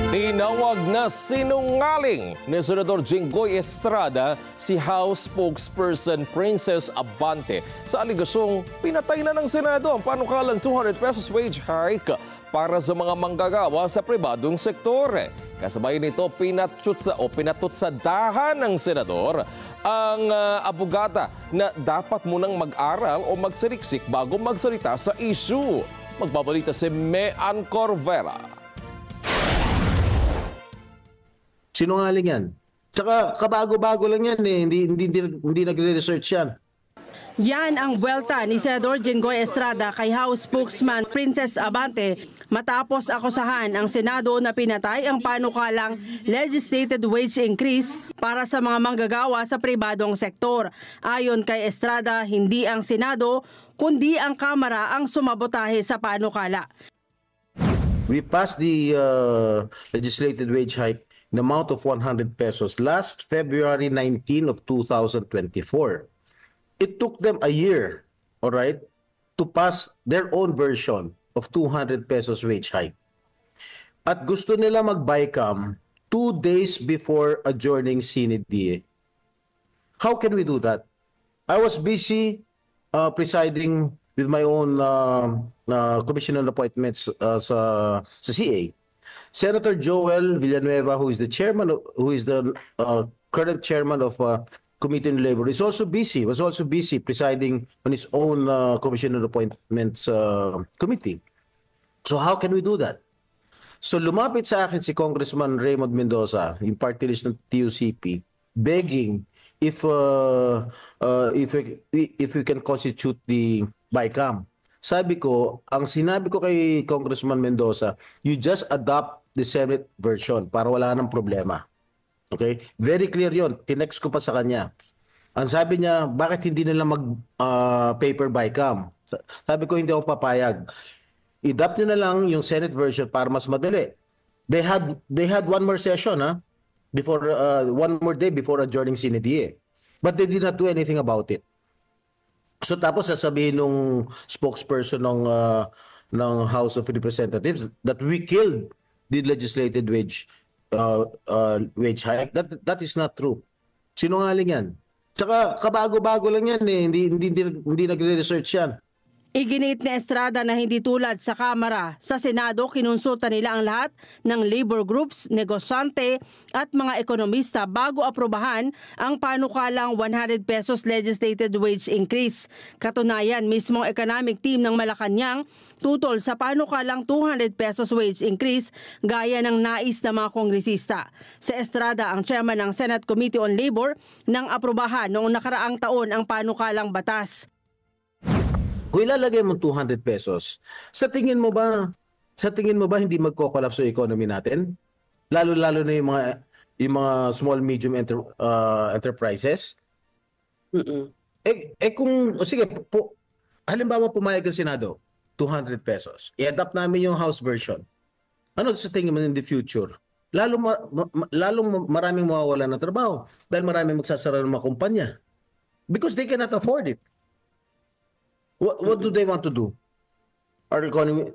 Tinawag na sinungaling ni Senador Jinggoy Estrada si House Spokesperson Princess Abante sa aligasyong pinatay na ng Senado ang panukalang 200 pesos wage hike para sa mga manggagawa sa pribadong sektor. Kasabay nito, pinatutsadahan ng senador ang abogada na dapat munang mag-aral o magsaliksik bago magsalita sa issue. Magbabalita si Mean Corvera. Sinungaling yan. Tsaka kabago-bago lang yan eh. Hindi nagre-research yan. Yan ang buwelta ni Senador Jinggoy Estrada kay House Spokesman Princess Abante matapos akusahan ang Senado na pinatay ang panukalang legislated wage increase para sa mga manggagawa sa pribadong sektor. Ayon kay Estrada, hindi ang Senado kundi ang Kamara ang sumabotahe sa panukala. We passed the legislated wage hike in the amount of 100 pesos last February 19 of 2024. It took them a year, all right, to pass their own version of 200 pesos wage hike. At gusto nila mag-BICAM 2 days before adjourning CND. How can we do that? I was busy presiding with my own commission on appointments sa CA. Senator Joel Villanueva, who is the current chairman of Committee on Labor, was also busy presiding on his own Commission on Appointments committee. So how can we do that? So lumapit sa akin si Congressman Raymond Mendoza, yung party list ng TUCP, begging if we can constitute the BICAM. Sabi ko, ang sinabi ko kay Congressman Mendoza, you just adopt the Senate version para wala nang problema. Okay? Very clear yon. Tinext ko pa sa kanya. Ang sabi niya, bakit hindi nila mag-paper BICAM? Sabi ko, hindi ako papayag. I-adopt nyo na lang yung Senate version para mas madali. They had one more session, before one more day before adjourning CNDA. But they did not do anything about it. So tapos sasabihin nung spokesperson ng House of Representatives that we killed the legislated wage hike. That is not true. Sinungaling yan. Tsaka kabago-bago lang yan eh. Hindi nagre-research yan. Iginit ni Estrada na hindi tulad sa Kamara, sa Senado kinonsulta nila ang lahat ng labor groups, negosyante at mga ekonomista bago aprobahan ang panukalang 100 pesos legislated wage increase. Katunayan, mismong economic team ng Malacanang tutol sa panukalang 200 pesos wage increase gaya ng nais ng mga kongresista. Si Estrada ang chairman ng Senate Committee on Labor nang aprobahan noong nakaraang taon ang panukalang batas. Kung ilalagay mo 200 pesos, sa tingin mo ba hindi magko-collapse yung economy natin? Lalo-lalo na yung mga small medium enterprises? Sige, halimbawa pumayag ang Senado, 200 pesos. I-adapt namin yung House version. Ano sa tingin mo in the future? Lalong maraming mawawalan ng trabaho dahil maraming magsasara ng mga kumpanya. Because they cannot afford it. What do they want to do?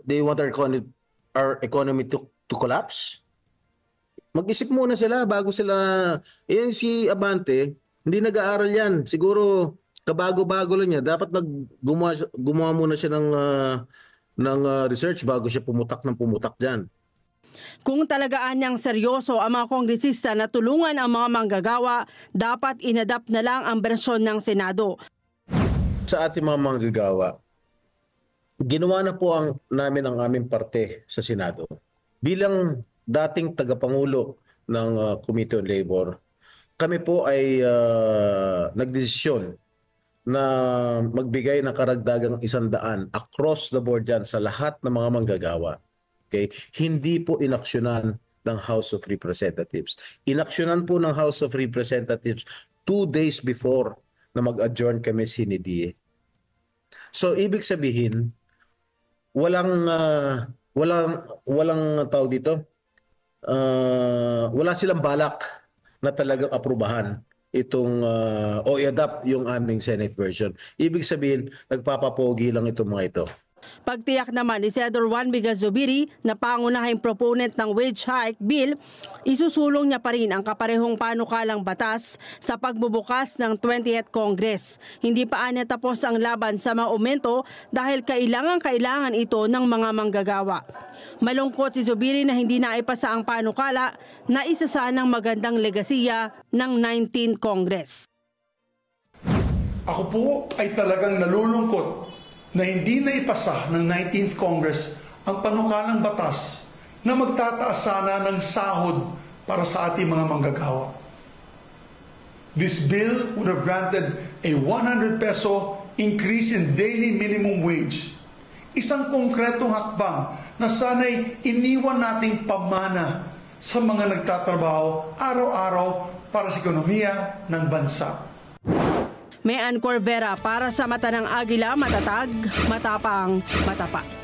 They want our economy to collapse? Mag-isip muna sila bago sila. Yan si Abante, hindi nag-aaral yan. Siguro kabago-bago lang niya. Dapat gumawa muna siya ng research bago siya pumutak dyan. Kung talagaan niyang seryoso ang mga kongresista na tulungan ang mga manggagawa, dapat inadapt na lang ang bersyon ng Senado. Sa ating mga manggagawa, ginawa na po namin ang aming parte sa Senado. Bilang dating tagapangulo ng Committee on Labor, kami po ay nagdesisyon na magbigay ng karagdagang 100 across the board dyan sa lahat ng mga manggagawa. Okay? Hindi po inaksyonan ng House of Representatives. Inaksyonan po ng House of Representatives 2 days before na mag-adjourn kami CNDA. So ibig sabihin, walang tawag dito, wala silang balak na talagang aprubahan itong o i-adapt yung aming Senate version. Ibig sabihin, nagpapapogi lang itong mga ito. Pagtiyak naman ni Senador Juan Miguel Zubiri na pangunahing proponent ng wage hike bill, isusulong niya pa rin ang kaparehong panukalang batas sa pagbubukas ng 20th Congress. Hindi pa anya tapos ang laban sa mga aumento dahil kailangan ito ng mga manggagawa. Malungkot si Zubiri na hindi naipasa ang panukala na isa sanang magandang legasiya ng 19th Congress. Ako po ay talagang nalulungkot na hindi naipasa ng 19th Congress ang panukalang batas na magtataas sana ng sahod para sa ating mga manggagawa. This bill would have granted a 100 peso increase in daily minimum wage. Isang konkretong hakbang na sana'y iniwan nating pamana sa mga nagtatrabaho araw-araw para sa ekonomiya ng bansa. May Ann Corvera para sa Mata ng Agila, matatag, matapang, matapat.